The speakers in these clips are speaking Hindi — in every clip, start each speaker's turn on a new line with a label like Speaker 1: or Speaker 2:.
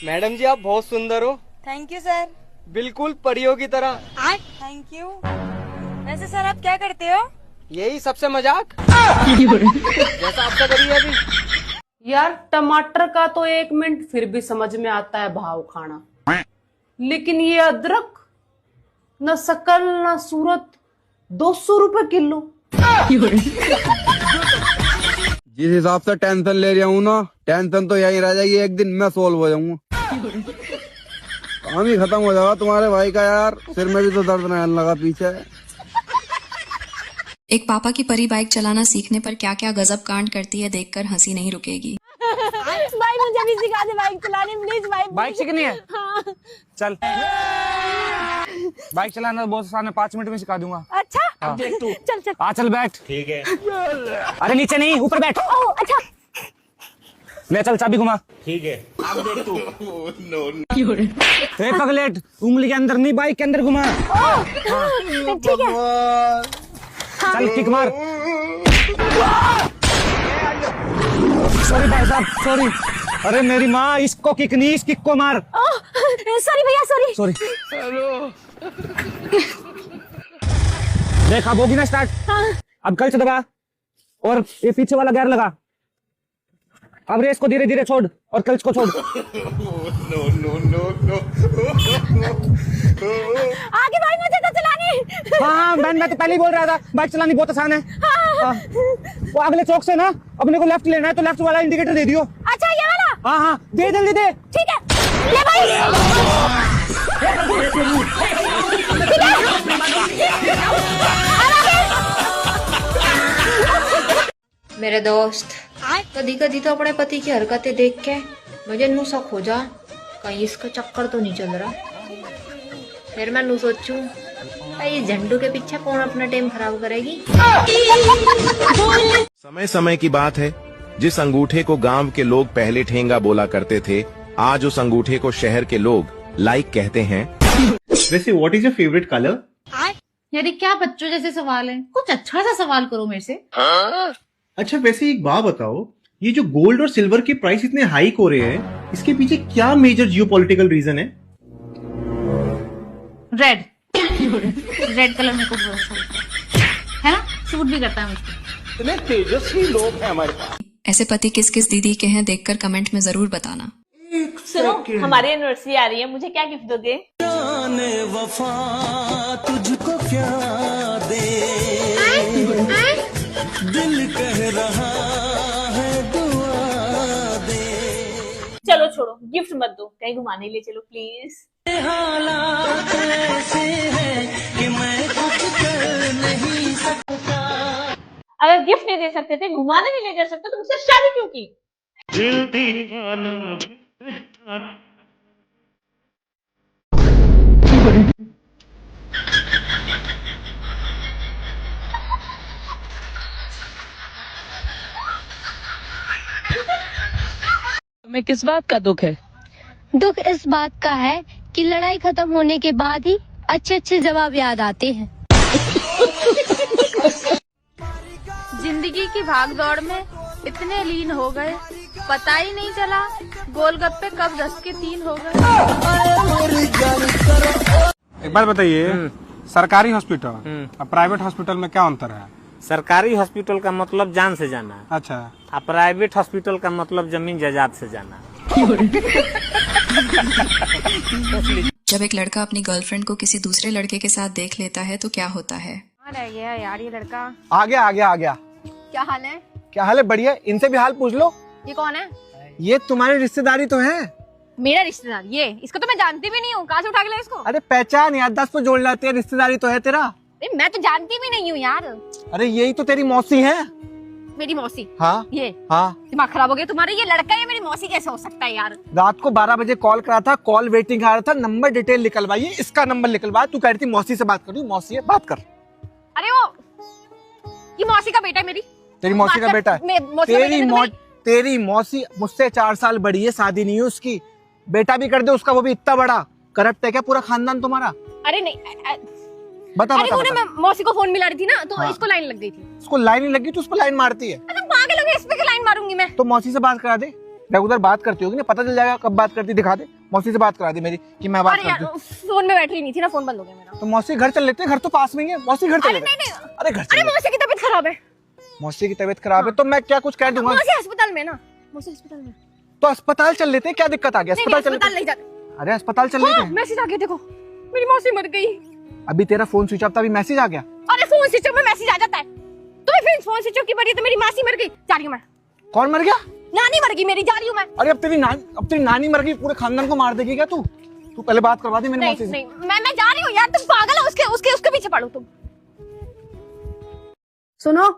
Speaker 1: मैडम जी आप बहुत सुंदर हो।
Speaker 2: Thank you sir.
Speaker 1: बिल्कुल परियों की तरह।
Speaker 2: Thank you. वैसे सर आप क्या करते हो?
Speaker 1: यही सबसे मजाक जैसा आपका करिए अभी।
Speaker 3: यार टमाटर का तो 1 मिनट फिर भी समझ में आता है भाव खाना, लेकिन ये अदरक न शकल न सूरत 200 रुपए किलो।
Speaker 4: जिस हिसाब से टेंशन ले रहा हूँ ना, टेंशन तो यहीं रह जाएगी, एक दिन मैं सोल्व हो जाऊंगा। काम ही खत्म हो जाएगा तुम्हारे भाई का। यार सिर में भी तो दर्द रहने लगा पीछे।
Speaker 5: एक पापा की परी बाइक चलाना सीखने पर क्या क्या गजब कांड करती है देखकर हंसी नहीं रुकेगी।
Speaker 2: भाई मुझे भी सिखा दे बाइक चलाने प्लीज भाई।
Speaker 6: बाइक सीखनी है?
Speaker 2: हाँ।
Speaker 6: चल बाइक चलाना बहुत आसान है, 5 मिनट में सिखा दूंगा।
Speaker 2: अच्छा
Speaker 6: हाँ।
Speaker 2: देख तू। चल चल।
Speaker 6: चल बैठ। ठीक है। अरे नीचे नहीं ऊपर बैठ।
Speaker 2: अच्छा
Speaker 6: ले चल चाबी घुमा।
Speaker 7: ठीक है अब देख तू।
Speaker 6: पगलेट उंगली के अंदर नहीं बाइक के अंदर घुमा।
Speaker 2: ठीक है।
Speaker 6: चल किक मार। सॉरी भाई साहब सॉरी। अरे मेरी माँ इसको किक नहीं इस किक को मार।
Speaker 2: सॉरी भैया सॉरी।
Speaker 6: सॉरी। देखा होगी ना स्टार्ट। अब क्लच दबा और ये पीछे वाला गियर लगा। अब रेस को धीरे धीरे छोड़ और क्लच को छोड़।
Speaker 2: आगे भाई मुझे तो चलानी।
Speaker 6: हाँ मैं तो पहले ही बोल रहा था बाइक चलानी बहुत आसान है। हाँ। वो अगले चौक से ना अपने को लेफ्ट लेना है तो लेफ्ट वाला इंडिकेटर दे दियो।
Speaker 2: अच्छा ये वाला।
Speaker 6: हाँ हाँ दे जल्दी दे।
Speaker 2: ठीक है ले भाई।
Speaker 8: मेरे दोस्त कदी कदी तो अपने पति की हरकतें देख के मुझे नू शक हो जा कहीं इसका चक्कर तो नहीं चल रहा। फिर मैं नू सोचूं इस झंडू के पीछे कौन अपना टाइम खराब करेगी।
Speaker 7: समय समय की बात है, जिस अंगूठे को गांव के लोग पहले ठेंगा बोला करते थे, आज उस अंगूठे को शहर के लोग लाइक कहते हैं।
Speaker 9: वैसे what is your favourite colour?
Speaker 10: यार क्या बच्चों जैसे सवाल है, कुछ अच्छा सा सवाल करो मेरे से।
Speaker 9: अच्छा वैसे एक बात बताओ, ये जो गोल्ड और सिल्वर के प्राइस इतने हाइक हो रहे हैं, इसके पीछे क्या मेजर जियोपॉलिटिकल रीजन है?
Speaker 10: रेड रेड कलर मेरे को बहुत अच्छा लगता है ना, सूट भी करता है मुझको।
Speaker 1: इतने तेजस्वी लोग हैं हमारे पास।
Speaker 5: ऐसे पति किस किस दीदी के हैं देखकर कमेंट में जरूर बताना।
Speaker 2: सुनो हमारी एनिवर्सरी आ रही है, मुझे क्या गिफ्ट दोगे?
Speaker 11: वफा तुझको क्या दे, दिल कह रहा है दुआ दे।
Speaker 2: चलो छोड़ो गिफ्ट मत दो, कहीं घुमाने ले चलो प्लीज।
Speaker 11: हालात ऐसे हैं कि मैं कुछ कर नहीं सकता।
Speaker 2: अगर गिफ्ट नहीं दे सकते थे, घुमाने नहीं ले जा सकते तो मुझसे शादी क्यों की?
Speaker 3: तुम्हें किस बात का दुख है?
Speaker 12: दुख इस बात का है कि लड़ाई खत्म होने के बाद ही अच्छे अच्छे जवाब याद आते हैं।
Speaker 10: जिंदगी की भागदौड़ में इतने लीन हो गए, पता ही नहीं चला गोलगप्पे कब 10 के 3 हो गए।
Speaker 6: एक बात बताइए, सरकारी हॉस्पिटल और प्राइवेट हॉस्पिटल में क्या अंतर है?
Speaker 13: सरकारी हॉस्पिटल का मतलब जान से जाना।
Speaker 6: अच्छा।
Speaker 13: और प्राइवेट हॉस्पिटल का मतलब जमीन जायदाद से जाना।
Speaker 5: जब एक लड़का अपनी गर्लफ्रेंड को किसी दूसरे लड़के के साथ देख लेता है तो क्या होता है?
Speaker 10: रह गया यार ये लड़का।
Speaker 6: आ गया आ गया आ गया।
Speaker 10: क्या हाल है?
Speaker 6: क्या हाल है? बढ़िया। इनसे भी हाल पूछ लो।
Speaker 10: ये कौन है?
Speaker 6: ये तुम्हारी रिश्तेदारी तो है।
Speaker 10: मेरा रिश्तेदार? ये इसको तो मैं जानती भी नहीं हूँ, कहाँ से उठा के लाए इसको?
Speaker 6: अरे पहचान यार, 10 पे जोड़ लाते हैं, रिश्तेदारी तो है तेरा।
Speaker 10: मैं तो जानती भी नहीं हूँ यार।
Speaker 6: अरे यही तो तेरी मौसी है।
Speaker 10: मेरी मौसी?
Speaker 6: हाँ
Speaker 10: ये?
Speaker 6: हाँ।
Speaker 10: दिमाग खराब हो गया तुम्हारा, ये लड़का ये मेरी मौसी कैसे हो सकता है यार?
Speaker 6: रात को 12 बजे कॉल करा था, कॉल वेटिंग आ रहा था, नंबर डिटेल निकलवाइए, इसका नंबर निकलवा। तू कह रही थी मौसी से बात करूँ, मौसी है बात कर।
Speaker 10: अरे वो ये मौसी का बेटा है मेरी।
Speaker 6: तेरी मौसी का बेटा है? तेरी मौसी मुझसे 4 साल बड़ी है, शादी नहीं है उसकी। बेटा भी कर दे उसका, वो भी इतना बड़ा। करप्ट है क्या पूरा खानदान तुम्हारा?
Speaker 10: अरे नहीं
Speaker 6: बता
Speaker 10: अरे
Speaker 6: बता,
Speaker 10: बता। मैं मौसी को फोन मिला रही थी ना, तो
Speaker 6: हाँ।
Speaker 10: इसको लाइन लग गई थी।
Speaker 6: उसको लाइन नहीं लगी तो उसको लाइन मारती है।
Speaker 10: पागल हो गई, इस पे लाइन मारूंगी मैं।
Speaker 6: तो मौसी से बात करा दे, रेगुलर बात करती होगी ना, पता चल जाएगा कब बात करती, दिखा दे मौसी से बात करा दी मेरी कि मैं बात करती हूँ।
Speaker 2: फोन में बैटरी नहीं थी ना, फोन बंद हो गया मेरा।
Speaker 6: तो मौसी घर चल लेते हैं, घर तो पास में ही है, मौसी घर चल लेते हैं। अरे घर
Speaker 2: अरे मौसी की तबीयत खराब है।
Speaker 6: मौसी की तबीयत खराब है तो मैं क्या कुछ कह दूंगा?
Speaker 2: मौसी अस्पताल में ना, मौसी अस्पताल में।
Speaker 6: तो अस्पताल चल लेते हैं, क्या दिक्कत आ गई? अस्पताल चल लेते
Speaker 2: नहीं जाते।
Speaker 6: अरे अस्पताल चल लेते हैं।
Speaker 2: मैसेज आ गया देखो, मेरी मौसी मर गई।
Speaker 6: अभी तेरा फोन स्विच ऑफ था, अभी मैसेज आ गया।
Speaker 2: अरे फोन स्विच ऑफ में मैसेज आ जाता है, तुम्हें फिर फोन स्विच ऑफ की बारी है तो मेरी मासी मर गई, जा रही हूँ मैं।
Speaker 6: कौन मर गया?
Speaker 2: नानी मर गई मेरी, जा रही हूँ मैं।
Speaker 6: अरे अब तेरी नानी मर गई, पूरे खानदान को मार देगी क्या तू? तू पहले बात करवा दे मेरी मौसी से।
Speaker 2: नहीं, मैं जा रही हूँ यार, तुम पागल हो, उसके पीछे पड़ो तुम।
Speaker 3: सुनो,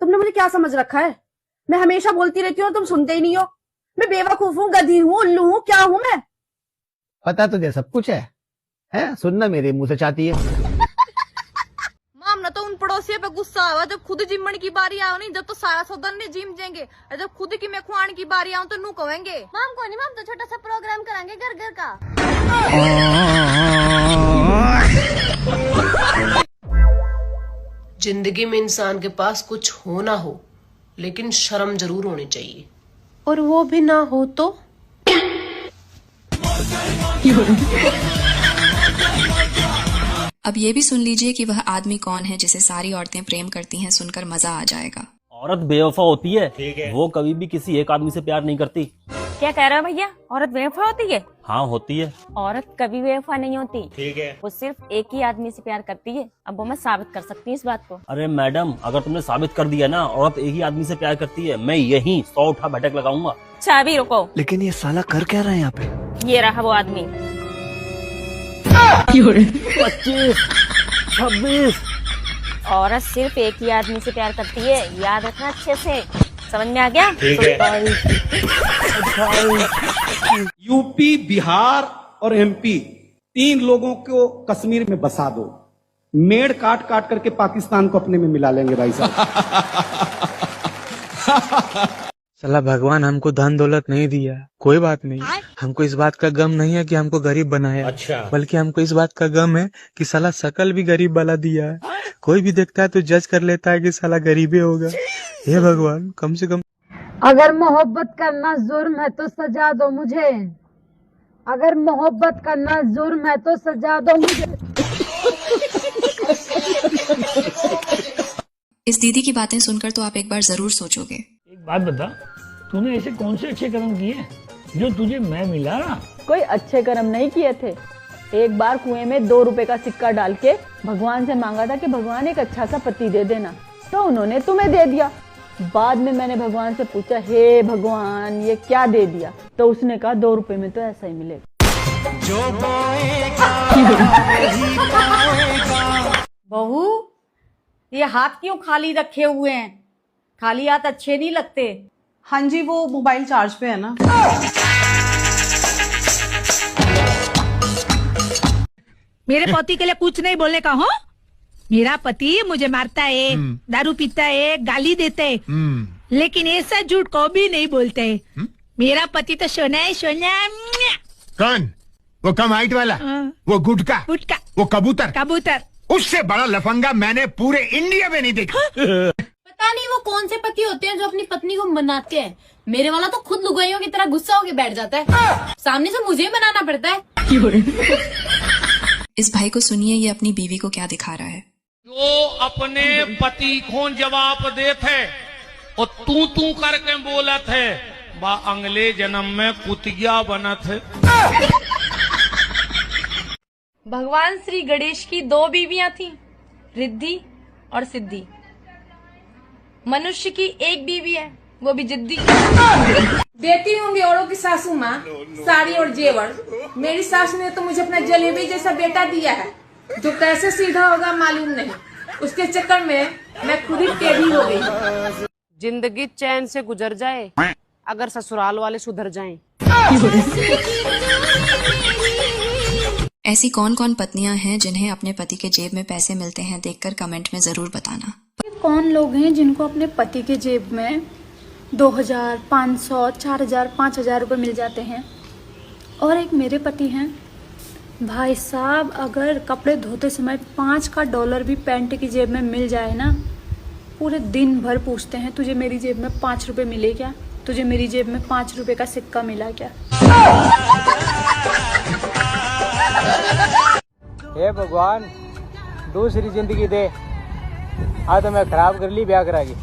Speaker 3: तुमने मुझे क्या समझ रखा है? मैं हमेशा बोलती रहती हूँ, तुम सुनते ही नहीं हो। मैं बेवकूफ हूँ, गधी हूँ, उल्लू हूँ, क्या हूँ मैं?
Speaker 6: पता तुझे सब कुछ है? सुनना मेरे मुंह से चाहती है।
Speaker 10: माम ना तो उन पड़ोसियों पे गुस्सा आवा जब खुद जिमण की बारी आओ, नहीं जब तो सारा सदन ने जिम जाएंगे, और जब खुद की मैं खुआन की बारी आऊं तो नू कहेंगे माम को नहीं, माम तो छोटा सा प्रोग्राम कराएंगे घर घर का।
Speaker 14: जिंदगी में इंसान के पास कुछ हो ना हो, लेकिन शर्म जरूर होनी चाहिए, और वो भी ना हो तो
Speaker 5: अब ये भी सुन लीजिए कि वह आदमी कौन है जिसे सारी औरतें प्रेम करती हैं, सुनकर मजा आ जाएगा।
Speaker 13: औरत बेवफा होती है, वो कभी भी किसी एक आदमी से प्यार नहीं करती।
Speaker 2: क्या कह रहे हो भैया, औरत बेवफा होती है?
Speaker 13: हाँ होती है।
Speaker 2: औरत कभी बेवफा नहीं होती,
Speaker 13: ठीक है।
Speaker 2: वो सिर्फ एक ही आदमी से प्यार करती है। अब वो मैं साबित कर सकती हूँ इस बात को।
Speaker 13: अरे मैडम, अगर तुमने साबित कर दिया ना औरत एक ही आदमी से प्यार करती है, मैं यही 100 उठा बैठक लगाऊंगा।
Speaker 2: अच्छा अभी रुको,
Speaker 6: लेकिन ये साला कर क्या रहा है यहाँ पे?
Speaker 2: ये रहा वो आदमी।
Speaker 13: 25, 26।
Speaker 2: औरत सिर्फ एक ही आदमी से प्यार करती है, याद रखना अच्छे से, समझ में आ गया?
Speaker 15: यूपी, बिहार और एमपी 3 लोगों को कश्मीर में बसा दो, मेड़ काट काट करके पाकिस्तान को अपने में मिला लेंगे भाई साहब।
Speaker 6: साला भगवान हमको धन दौलत नहीं दिया, कोई बात नहीं, हमको इस बात का गम नहीं है कि हमको गरीब बनाया, अच्छा। बल्कि हमको इस बात का गम है कि साला शकल भी गरीब वाला दिया है। कोई भी देखता है तो जज कर लेता है कि साला गरीबे होगा। हे भगवान, कम से कम
Speaker 12: अगर मोहब्बत करना जुर्म है तो सजा दो मुझे, अगर मोहब्बत करना जुर्म है तो सजा दो मुझे।
Speaker 5: इस दीदी की बातें सुनकर तो आप एक बार जरूर सोचोगे।
Speaker 16: एक बात बता, तूने ऐसे कौन से अच्छे कर्म किए जो तुझे मैं मिला ना?
Speaker 17: कोई अच्छे कर्म नहीं किए थे। एक बार कुएं में 2 रुपए का सिक्का डाल के भगवान से मांगा था कि भगवान एक अच्छा सा पति दे देना, तो उन्होंने तुम्हें दे दिया। बाद में मैंने भगवान से पूछा, हे भगवान ये क्या दे दिया? तो उसने कहा 2 रुपए में तो ऐसा ही मिलेगा।
Speaker 18: बहू, ये हाथ क्यों खाली रखे हुए हैं? खाली हाथ अच्छे नहीं लगते।
Speaker 3: हाँ जी, वो मोबाइल चार्ज पे है ना।
Speaker 19: मेरे पति के लिए कुछ नहीं बोलने का हो। मेरा पति मुझे मारता है, दारू पीता है, गाली देते है, लेकिन ऐसा झूठ को भी नहीं बोलते है। मेरा पति तो सोना है, सोना।
Speaker 20: कौन? वो कम हाइट वाला, वो गुटका, वो कबूतर, उससे बड़ा लफंगा मैंने पूरे इंडिया में नहीं देखा।
Speaker 21: पता नहीं वो कौन से पति होते हैं जो अपनी पत्नी को मनाते हैं। मेरे वाला तो खुद लुगाइयों की तरह गुस्सा होके बैठ जाता है, सामने से मुझे मनाना पड़ता है।
Speaker 5: इस भाई को सुनिए, ये अपनी बीवी को क्या दिखा रहा है।
Speaker 22: जो अपने पति को जवाब देते और तू करके बोलत है, बा अगले जन्म में कुतिया बनत है।
Speaker 10: भगवान श्री गणेश की 2 बीवियां थीं, रिद्धि और सिद्धि। मनुष्य की एक बीवी है, वो भी जिद्दी।
Speaker 23: देती होंगे औरों की सासू माँ साड़ी और जेवर, मेरी सास ने तो मुझे अपना जलेबी जैसा बेटा दिया है, जो कैसे सीधा होगा मालूम नहीं। उसके चक्कर में मैं खुद ही टेढ़ी हो गई।
Speaker 3: जिंदगी चैन से गुजर जाए अगर ससुराल वाले सुधर जाएं।
Speaker 5: ऐसी कौन कौन पत्नियां हैं जिन्हें अपने पति के जेब में पैसे मिलते हैं, देखकर कमेंट में जरूर बताना।
Speaker 24: कौन लोग हैं जिनको अपने पति के जेब में 2000, 500, 4000, 5000 रुपये मिल जाते हैं। और एक मेरे पति हैं, भाई साहब, अगर कपड़े धोते समय $5 का भी पैंट की जेब में मिल जाए ना, पूरे दिन भर पूछते हैं तुझे मेरी जेब में 5 रुपये मिले क्या, तुझे मेरी जेब में 5 रुपए का सिक्का मिला क्या?
Speaker 1: हे भगवान, दूसरी जिंदगी दे। आज तो मैं खराब कर ली ब्याह करा के।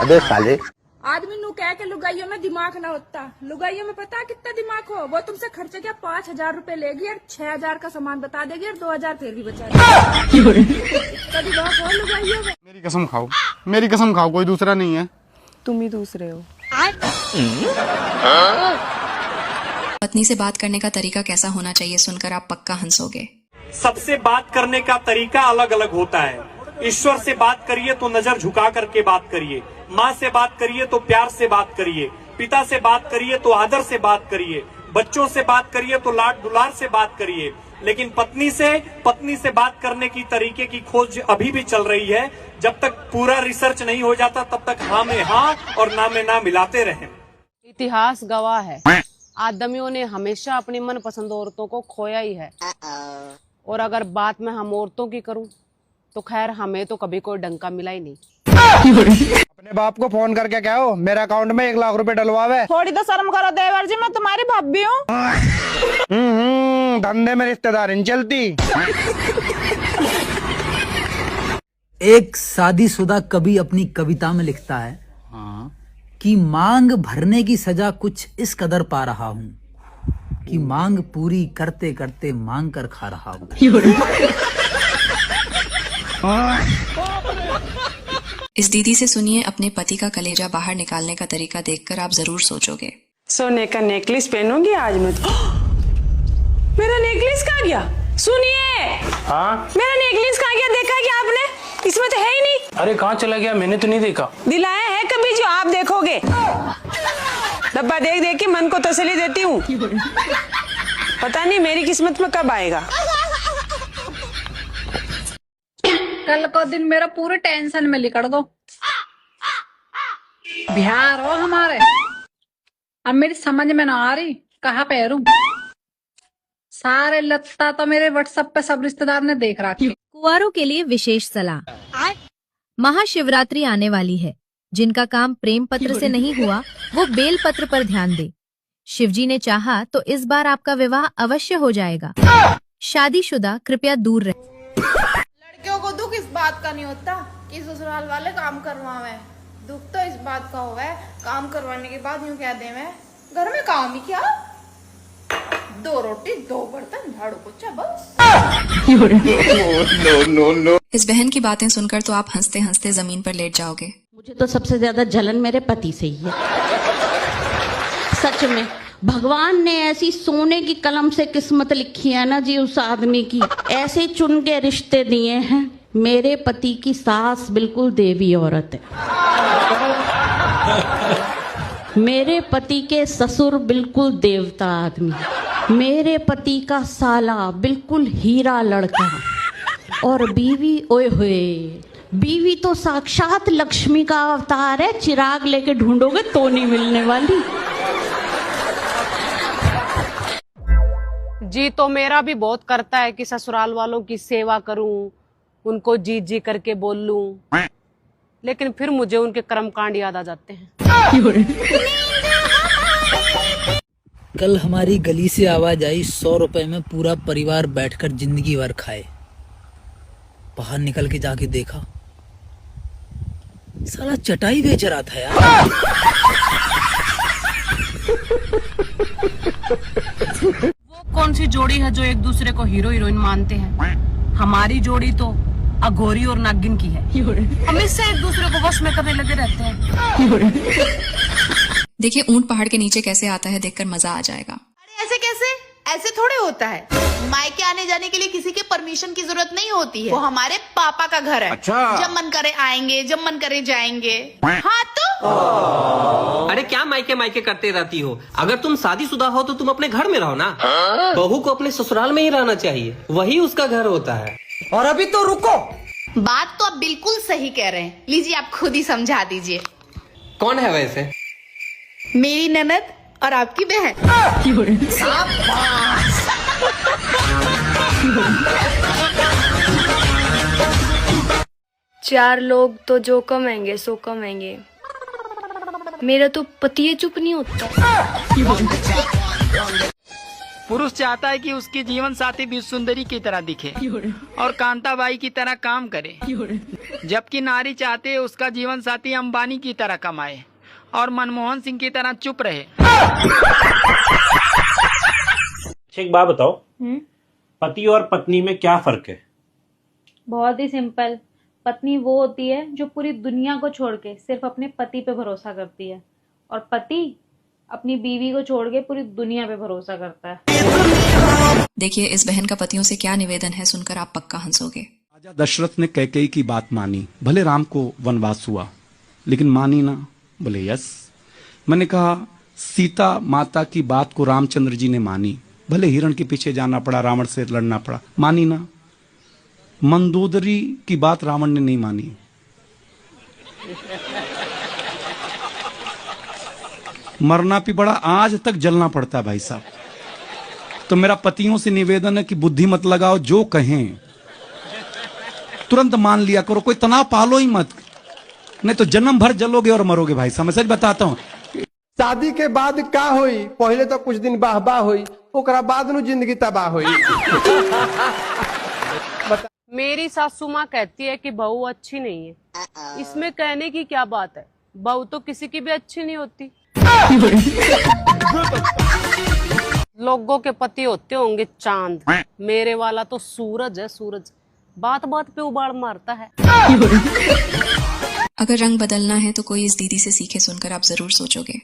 Speaker 20: अबे साले,
Speaker 23: आदमी नु कह के लुगाइयों में दिमाग ना होता। लुगाइयों में पता कितना दिमाग हो? वो तुमसे खर्चे क्या 5,000 रुपए लेगी और 6,000 का सामान बता देगी और 2,000 फिर भी बचा देगी। दिमाग हो लुगाइयों में।
Speaker 4: मेरी कसम खाओ, मेरी कसम खाओ, कोई दूसरा नहीं है।
Speaker 7: तुम ही दूसरे हो।
Speaker 5: पत्नी से बात करने का तरीका कैसा होना चाहिए सुनकर आप पक्का हंसोगे।
Speaker 8: सबसे बात करने का तरीका अलग अलग होता है। ईश्वर से बात करिए तो नजर झुका करके बात करिए, माँ से बात करिए तो प्यार से बात करिए, पिता से बात करिए तो आदर से बात करिए, बच्चों से बात करिए तो लाड दुलार से बात करिए। लेकिन पत्नी से बात करने की तरीके की खोज अभी भी चल रही है। जब तक पूरा रिसर्च नहीं हो जाता तब तक हाँ में हाँ और ना में ना मिलाते रहें।
Speaker 3: इतिहास गवाह है, आदमियों ने हमेशा अपनी मनपसंद औरतों को खोया ही है। और अगर बात में हम औरतों की करूं तो खैर हमें तो कभी कोई डंका मिला ही नहीं।
Speaker 4: अपने बाप को फोन करके कहो मेरे अकाउंट में 1 लाख रुपए डलवावे।
Speaker 24: थोड़ी तो शर्म करो देवर जी, मैं तुम्हारी भाभी हूँ।
Speaker 4: धंधे में रिश्तेदारी नहीं चलती।
Speaker 9: एक शादीशुदा कवि अपनी कविता में लिखता है कि मांग भरने की सजा कुछ इस कदर पा रहा हूँ कि मांग पूरी करते करते मांग कर खा रहा हूँ।
Speaker 5: इस दीदी से सुनिए अपने पति का कलेजा बाहर निकालने का तरीका देखकर आप जरूर सोचोगे।
Speaker 24: सोने का नेकलेस पहनूंगी आज मैं। मेरा नेकलेस कहाँ गया? सुनिए, मेरा नेकलेस कहाँ गया? देखा क्या आपने? इसमें तो है ही नहीं।
Speaker 25: अरे कहाँ चला गया? मैंने तो नहीं देखा।
Speaker 24: दिलाया है कभी जो आप देखोगे? डब्बा देख देख के मन को तसल्ली देती हूँ। पता नहीं मेरी किस्मत में कब आएगा।
Speaker 12: कल को दिन मेरा पूरे टेंशन में लिखड़ दो। बिहार हो हमारे, अब मेरी समझ में ना आ रही कहाँ पैरूं। सारे लत्ता तो मेरे व्हाट्सएप पे सब रिश्तेदार ने देख रखी।
Speaker 26: कुंवारों के लिए विशेष सलाह। महाशिवरात्रि आने वाली है। जिनका काम प्रेम पत्र से नहीं हुआ वो बेल पत्र पर ध्यान दे। शिवजी ने चाहा तो इस बार आपका विवाह अवश्य हो जाएगा। शादीशुदा कृपया दूर रहे।
Speaker 23: लड़कियों को दुख इस बात का नहीं होता कि ससुराल वाले काम करवावे, दुख तो इस बात का होवे काम करवाने के बाद यूं कह देवे घर में काम ही क्या, 2 रोटी 2 बर्तन झाड़ू पोछा बस।
Speaker 5: नो। इस बहन की बातें सुनकर तो आप हंसते हंसते जमीन पर लेट जाओगे।
Speaker 27: मुझे तो सबसे ज्यादा जलन मेरे पति से ही है। सच में भगवान ने ऐसी सोने की कलम से किस्मत लिखी है ना जी उस आदमी की, ऐसे चुन के रिश्ते दिए हैं। मेरे पति की सास बिल्कुल देवी औरत है, मेरे पति के ससुर बिल्कुल देवता आदमी, मेरे पति का साला बिल्कुल हीरा लड़का, और बीवी ओए होए, बीवी तो साक्षात लक्ष्मी का अवतार है। चिराग लेके ढूंढोगे तो नहीं मिलने वाली।
Speaker 3: जी तो मेरा भी बहुत करता है कि ससुराल वालों की सेवा करूं, उनको जी जी करके बोल लूं, लेकिन फिर मुझे उनके कर्मकांड याद आ जाते हैं।
Speaker 9: कल हमारी गली से आवाज आई 100 रुपए में पूरा परिवार बैठकर जिंदगी भर खाए। बाहर निकल के जाके देखा साला चटाई बेच रहा था यार।
Speaker 3: वो कौन सी जोड़ी है जो एक दूसरे को हीरो हीरोइन मानते हैं? हमारी जोड़ी तो अघोरी और नागिन की है। हम इससे एक दूसरे को वश में करने लगे रहते हैं।
Speaker 5: देखिए ऊंट पहाड़ के नीचे कैसे आता है, देखकर मजा आ जाएगा।
Speaker 10: अरे ऐसे कैसे? ऐसे थोड़े होता है। मायके आने जाने के लिए किसी के परमिशन की जरूरत नहीं होती है। वो हमारे पापा का घर है।
Speaker 1: अच्छा।
Speaker 10: जब मन करे आएंगे, जब मन करे जाएंगे। हाँ तो
Speaker 28: अरे क्या मायके मायके करते रहती हो? अगर तुम शादीशुदा हो तो तुम अपने घर में रहो ना। बहू को अपने ससुराल में ही रहना चाहिए, वही उसका घर होता है।
Speaker 1: और अभी तो रुको,
Speaker 10: बात तो आप बिल्कुल सही कह रहे हैं। लीजिए आप खुद ही समझा दीजिए।
Speaker 28: कौन है वैसे?
Speaker 10: मेरी ननद और आपकी बहन।
Speaker 24: 4 लोग तो जो कमाएंगे सो कमाएंगे, मेरा तो पति चुप नहीं होता।
Speaker 2: पुरुष चाहता है कि उसकी जीवन साथी भी सुंदरी की तरह दिखे और कांताबाई की तरह काम करे, जबकि नारी चाहती है उसका जीवन साथी अंबानी की तरह कमाए और मनमोहन सिंह की तरह चुप रहे।
Speaker 8: एक बात बताओ, पति और पत्नी में क्या फर्क है?
Speaker 6: बहुत ही सिंपल। पत्नी वो होती है जो पूरी दुनिया को छोड़ के सिर्फ अपने पति पे भरोसा करती है, और पति अपनी बीवी को छोड़ के पूरी दुनिया पे भरोसा करता है।
Speaker 5: देखिए इस बहन का पतियों से क्या निवेदन है, सुनकर आप पक्का हंसोगे।
Speaker 7: राजा दशरथ ने कैकेयी की बात मानी, भले राम को वनवास हुआ लेकिन मानी ना। बोले यस। मैंने कहा सीता माता की बात को रामचंद्र जी ने मानी, भले हिरण के पीछे जाना पड़ा, रावण से लड़ना पड़ा, मानी ना। मंदोदरी की बात रावण ने नहीं मानी। मरना भी बड़ा, आज तक जलना पड़ता है भाई साहब। तो मेरा पतियों से निवेदन है कि बुद्धि मत लगाओ, जो कहें तुरंत मान लिया करो, कोई तनाव पालो ही मत, नहीं तो जन्म भर जलोगे और मरोगे भाई साहब। मैं सच बताता हूँ।
Speaker 4: शादी के बाद का होई, पहले तो कुछ दिन बाह होई, ओकरा बाद नु जिंदगी तबाह होई।
Speaker 3: मेरी सासू माँ कहती है कि बहू अच्छी नहीं है। इसमें कहने की क्या बात है, बहू तो किसी की भी अच्छी नहीं होती। लोगों के पति होते होंगे चांद, मेरे वाला तो सूरज है, सूरज बात बात पे उबाड़ मारता है।
Speaker 5: अगर रंग बदलना है तो कोई इस दीदी से सीखे, सुनकर आप जरूर सोचोगे।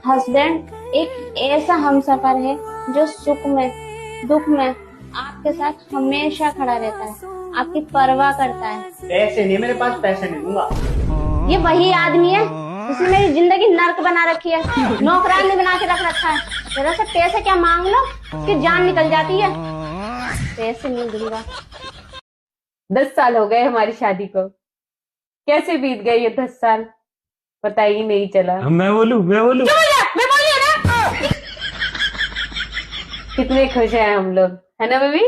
Speaker 11: हस्बैंड एक ऐसा हमसफर है जो सुख में दुख में आपके साथ हमेशा खड़ा रहता है, आपकी परवाह करता है।
Speaker 1: पैसे नहीं, मेरे पास पैसे नहीं दूंगा।
Speaker 11: ये वही आदमी है जिसने मेरी जिंदगी नर्क बना रखी है, नौकरानी बना के रख रखा है। जरा से पैसे क्या मांग लो कि जान निकल जाती है। पैसे नहीं दूंगा।
Speaker 3: 10 साल हो गए हमारी शादी को, कैसे बीत गए ये 10 साल पता ही नहीं चला।
Speaker 1: मैं बोलूं
Speaker 11: मैं बोलिए ना।
Speaker 3: कितने खुश हैं हम लोग, है ना बेबी?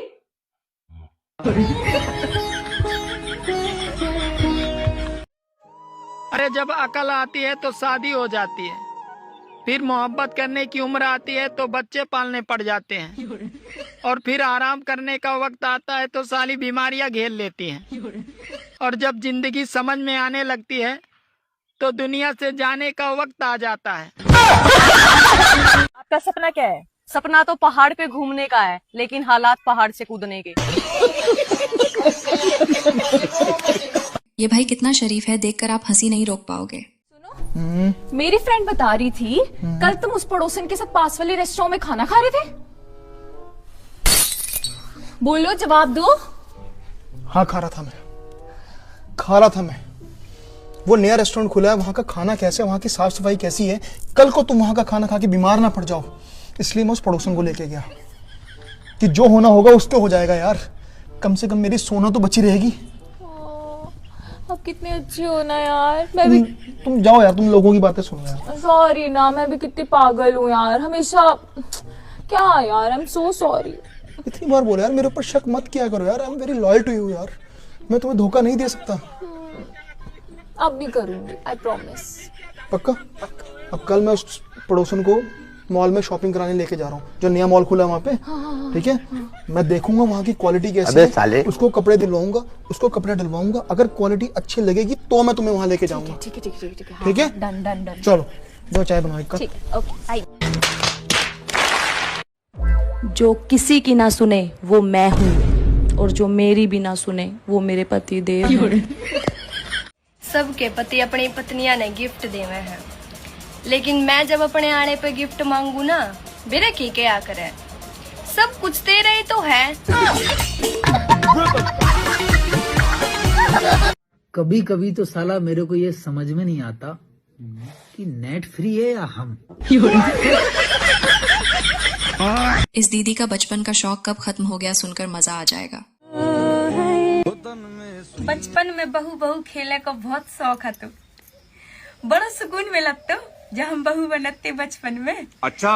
Speaker 2: अरे जब अकल आती है तो शादी हो जाती है, फिर मोहब्बत करने की उम्र आती है तो बच्चे पालने पड़ जाते हैं, और फिर आराम करने का वक्त आता है तो सारी बीमारियां घेर लेती हैं, और जब जिंदगी समझ में आने लगती है तो दुनिया से जाने का वक्त आ जाता है।
Speaker 6: आपका सपना क्या है? सपना तो पहाड़ पे घूमने का है, लेकिन हालात पहाड़ से कूदने के।
Speaker 5: ये भाई कितना शरीफ है, देखकर आप हंसी नहीं रोक पाओगे।
Speaker 6: मेरी फ्रेंड बता रही थी कल तुम उस पड़ोसन के साथ पास वाले रेस्टोरेंट में खाना खा रहे थे। बोलो, जवाब दो।
Speaker 13: हाँ खा रहा था मैं। वो नया रेस्टोरेंट खुला है, वहाँ का खाना कैसा है, वहाँ की साफ सफाई कैसी है, कल को तुम वहाँ का खाना खा के बीमार ना पड़ जाओ, इसलिए मैं उस पड़ोसन को लेके गया कि जो होना होगा उसको हो जाएगा यार, कम से कम मेरी सोना तो बची रहेगी।
Speaker 6: आप कितने अच्छे हो ना यार। मैं भी
Speaker 13: तुम जाओ यार, तुम लोगों की बातें सुनो यार।
Speaker 6: सॉरी ना, मैं भी कितनी पागल हूँ यार, हमेशा क्या यार, आई एम सो सॉरी।
Speaker 13: इतनी बार बोला यार, मेरे ऊपर शक मत किया करो यार, I am very loyal to you यार, मैं तुम्हें धोखा नहीं दे सकता।
Speaker 6: अब भी करूंगी, आई प्रॉमिस।
Speaker 13: पक्का? अब कल मैं उस पड़ोसन को मॉल में शॉपिंग कराने लेके जा रहा हूँ, जो नया मॉल खुला है वहाँ पे, ठीक है? मैं देखूंगा वहाँ की क्वालिटी कैसी है, उसको कपड़े दिलवाऊंगा, उसको कपड़े डलवाऊंगा, अगर क्वालिटी अच्छी लगेगी तो मैं तुम्हें वहाँ लेके जाऊंगा। ठीक है?
Speaker 6: डन।
Speaker 13: चलो जो चाय बनवाई का।
Speaker 6: ठीक है, ओके आई।
Speaker 14: जो किसी की ना सुने वो मैं हूँ, और जो मेरी भी ना सुने वो मेरे पति देव हैं।
Speaker 10: सबके पति अपनी पत्नियां ने गिफ्ट देवे हैं, लेकिन मैं जब अपने आने पे गिफ्ट मांगू ना, मेरे की क्या करे, सब कुछ दे रहे तो है।
Speaker 9: कभी कभी तो साला मेरे को ये समझ में नहीं आता कि नेट फ्री है या हम।
Speaker 5: इस दीदी का बचपन का शौक कब खत्म हो गया, सुनकर मजा आ जाएगा।
Speaker 6: बचपन में बहू खेले का बहुत शौक है, तो बड़ा सुकून मिला तो जब हम बहू बनते बचपन में। अच्छा।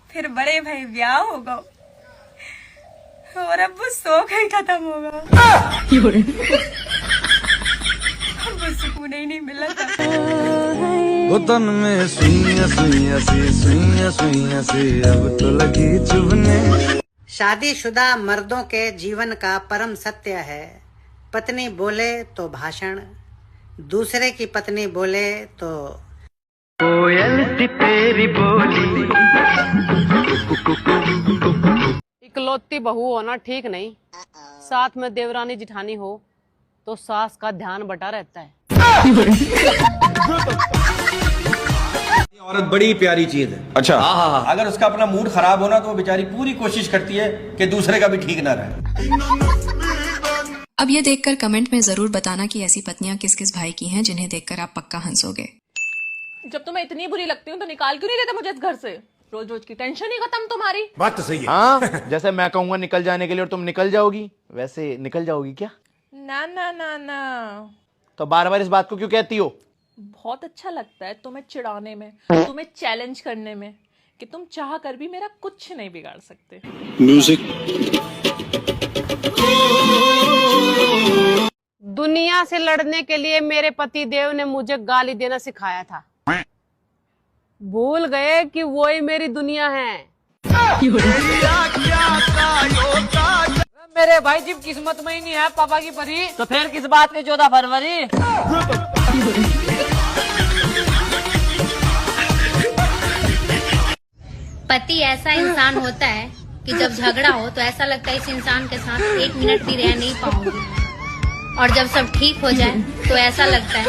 Speaker 6: फिर बड़े भाई ब्याह होगा और अब वो शौक ही खत्म होगा। अब वो सुकून ही नहीं मिला था।
Speaker 15: वो तन में सुइयां सुइयां सी अब तो लगी चुभने।
Speaker 16: शादीशुदा मर्दों के जीवन का परम सत्य है, पत्नी बोले तो भाषण, दूसरे की पत्नी बोले तो
Speaker 2: कोयल सी तेरी बोली।
Speaker 3: इकलौती बहू होना ठीक नहीं, साथ में देवरानी जिठानी हो तो सास का ध्यान बटा रहता है।
Speaker 17: औरत बड़ी प्यारी चीज है। अच्छा। हाँ, अगर उसका अपना मूड खराब होना तो वो बेचारी पूरी कोशिश करती है कि दूसरे का भी ठीक ना रहे।
Speaker 5: अब ये देखकर कमेंट में जरूर बताना कि ऐसी पत्नियां किस किस भाई की हैं जिन्हें देखकर आप पक्का हंसोगे।
Speaker 18: जब तुम्हें इतनी बुरी लगती हूँ तो निकाल क्यों नहीं देते मुझे इस घर से? रोज रोज की टेंशन ही खत्म तुम्हारी।
Speaker 17: बात तो सही है।
Speaker 19: हाँ, जैसे मैं कहूंगा निकल जाने के लिए और तुम निकल जाओगी, वैसे निकल जाओगी क्या?
Speaker 18: ना ना ना ना।
Speaker 19: तो बार बार इस बात को क्यों कहती हो?
Speaker 18: बहुत अच्छा लगता है तुम्हें चिढ़ाने में, तुम्हें चैलेंज करने में, कि तुम चाह कर भी मेरा कुछ नहीं बिगाड़ सकते।
Speaker 19: म्यूजिक।
Speaker 3: दुनिया से लड़ने के लिए मेरे पति देव ने मुझे गाली देना सिखाया था। भूल गए कि वो ही मेरी दुनिया है।
Speaker 20: मेरे भाई जब किस्मत में ही नहीं है पापा की परी, तो फिर किस बात की 14 फरवरी?
Speaker 21: पति ऐसा इंसान होता है कि जब झगड़ा हो तो ऐसा लगता है इस इंसान के साथ 1 मिनट भी रह नहीं पाऊंगी, और जब सब ठीक हो जाए तो ऐसा लगता है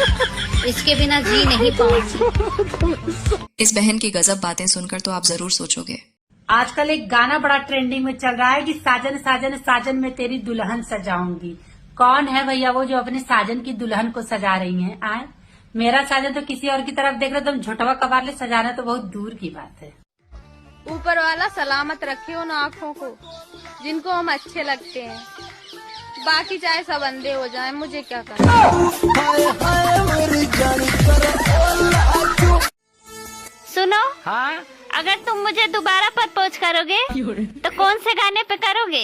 Speaker 21: इसके बिना जी नहीं पाऊंगी।
Speaker 5: इस बहन की गजब बातें सुनकर तो आप जरूर सोचोगे।
Speaker 22: आजकल एक गाना बड़ा ट्रेंडिंग में चल रहा है कि साजन साजन साजन में तेरी दुल्हन सजाऊंगी। कौन है भैया वो जो अपने साजन की दुल्हन को सजा रही हैं? आए, मेरा साजन तो किसी और की तरफ देख रहे, तुम झोटवा कबार ले सजाना तो बहुत दूर की बात है।
Speaker 10: ऊपर वाला सलामत रखे उन आँखों को जिनको हम अच्छे लगते हैं, बाकी चाहे सब अंधे हो जाएं, मुझे क्या करना।
Speaker 21: सुनो।
Speaker 2: हाँ?
Speaker 21: अगर तुम मुझे दोबारा प्रपोज करोगे तो कौन से गाने पे करोगे?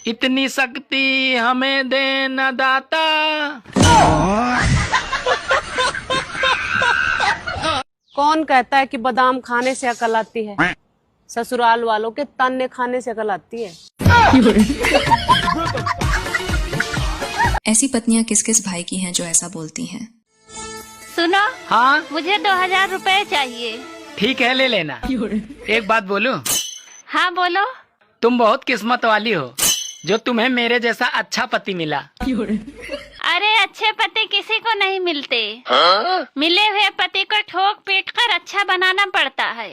Speaker 2: इतनी शक्ति हमें देना दाता।
Speaker 3: कौन कहता है कि बादाम खाने से अकल आती है? ससुराल वालों के ताने खाने से अकल आती है।
Speaker 5: ऐसी पत्नियां किस किस भाई की हैं जो ऐसा बोलती हैं?
Speaker 21: सुनो।
Speaker 2: हाँ?
Speaker 21: मुझे 2000 रुपए चाहिए।
Speaker 2: ठीक है, ले लेना। एक बात बोलूं?
Speaker 21: हाँ बोलो।
Speaker 2: तुम बहुत किस्मत वाली हो जो तुम्हें मेरे जैसा अच्छा पति मिला।
Speaker 21: अरे अच्छे पति किसी को नहीं मिलते। मिले हुए पति को ठोक पीट कर अच्छा बनाना पड़ता है।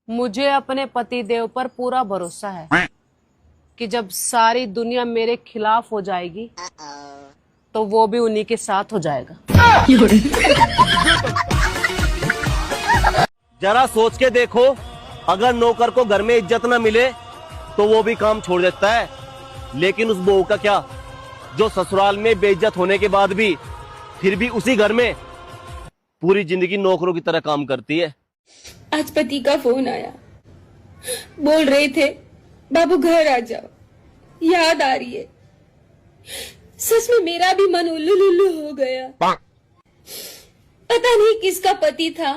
Speaker 3: मुझे अपने पति देव पर पूरा भरोसा है कि जब सारी दुनिया मेरे खिलाफ हो जाएगी तो वो भी उन्हीं के साथ हो जाएगा।
Speaker 17: जरा सोच के देखो, अगर नौकर को घर में इज्जत न मिले तो वो भी काम छोड़ देता है, लेकिन उस बहू का क्या जो ससुराल में बेइज्जत होने के बाद भी फिर भी उसी घर में पूरी जिंदगी नौकरों की तरह काम करती है।
Speaker 6: आज पति का फोन आया, बोल रहे थे बाबू घर आ जाओ, याद आ रही है। सच में मेरा भी मन उल्लू लुल्लू हो गया। पता नहीं किसका पति था।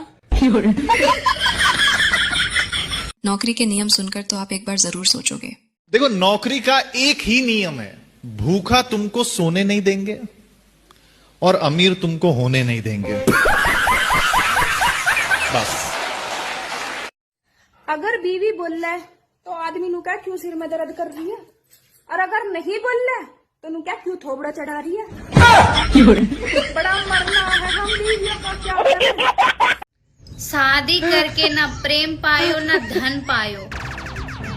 Speaker 5: नौकरी के नियम सुनकर तो आप एक बार जरूर सोचोगे।
Speaker 29: देखो, नौकरी का एक ही नियम है, भूखा तुमको सोने नहीं देंगे और अमीर तुमको होने नहीं देंगे। बस।
Speaker 23: अगर बीवी बोल ले तो आदमी नु क्या क्यों सिर में दर्द कर रही है, और अगर नहीं बोल ले तो नु क्या क्यों थोबड़ा चढ़ा रही है। बड़ा मरना है हम बीवियों को, क्या करें।
Speaker 21: शादी करके न प्रेम पायो न धन पायो,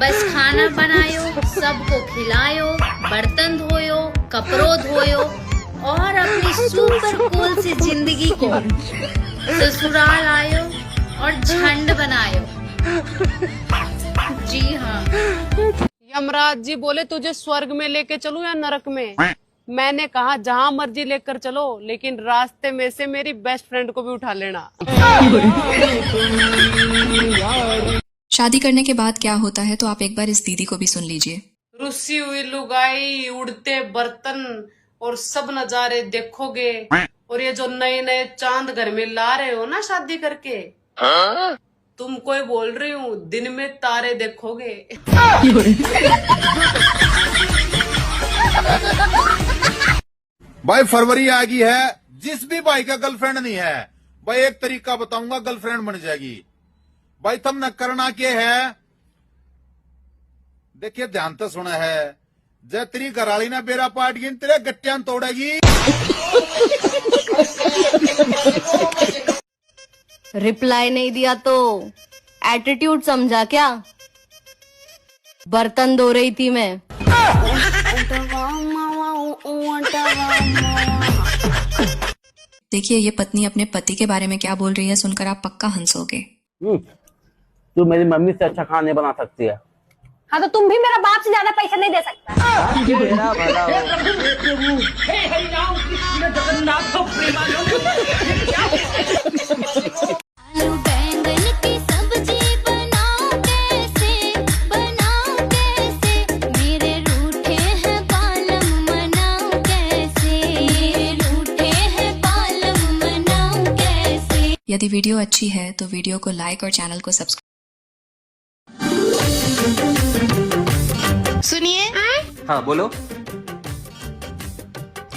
Speaker 21: बस खाना बनायो, सबको खिलायो, बर्तन धोयो, कपड़ों धोयो और अपनी सुपर कूल सी जिंदगी को ससुराल आयो और झंड बनायो। जी हाँ।
Speaker 3: यमराज जी बोले तुझे स्वर्ग में लेके चलूं या नरक में? मैंने कहा जहां मर्जी लेकर चलो, लेकिन रास्ते में से मेरी बेस्ट फ्रेंड को भी उठा लेना।
Speaker 5: शादी करने के बाद क्या होता है तो आप एक बार इस दीदी को भी सुन लीजिए।
Speaker 3: रुसी हुई लुगाई, उड़ते बर्तन और सब नजारे देखोगे, और ये जो नए नए चांद घर में ला रहे हो ना शादी करके, तुमको ही बोल रही हूँ, दिन में तारे देखोगे।
Speaker 29: भाई फरवरी आ गई है, जिस भी भाई का गर्लफ्रेंड नहीं है भाई एक तरीका बताऊंगा, गर्लफ्रेंड बन जाएगी। भाई तुम न करना क्या है, देखिए ध्यान तो सुना है, जब तेरी घराली ना बेरा पाट गई तेरे गट्टियां तोड़ेगी।
Speaker 10: रिप्लाई नहीं दिया तो एटीट्यूड समझा क्या? बर्तन धो रही थी मैं।
Speaker 5: देखिए ये पत्नी अपने पति के बारे में क्या बोल रही है, सुनकर आप पक्का हंसोगे।
Speaker 17: तू मेरी मम्मी से अच्छा खाना नहीं बना सकती है।
Speaker 11: हाँ तो तुम भी मेरा बाप से ज्यादा पैसा नहीं दे सकता।
Speaker 5: यदि वीडियो अच्छी है तो वीडियो को लाइक और चैनल को सब्सक्राइब।
Speaker 4: सुनिए।
Speaker 17: हाँ बोलो।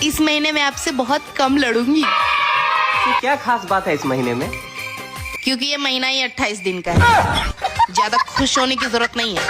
Speaker 4: इस महीने में आपसे बहुत कम लड़ूंगी।
Speaker 17: तो क्या खास बात है इस महीने में?
Speaker 4: क्योंकि ये महीना ही 28 दिन का है, ज्यादा खुश होने की जरूरत नहीं है।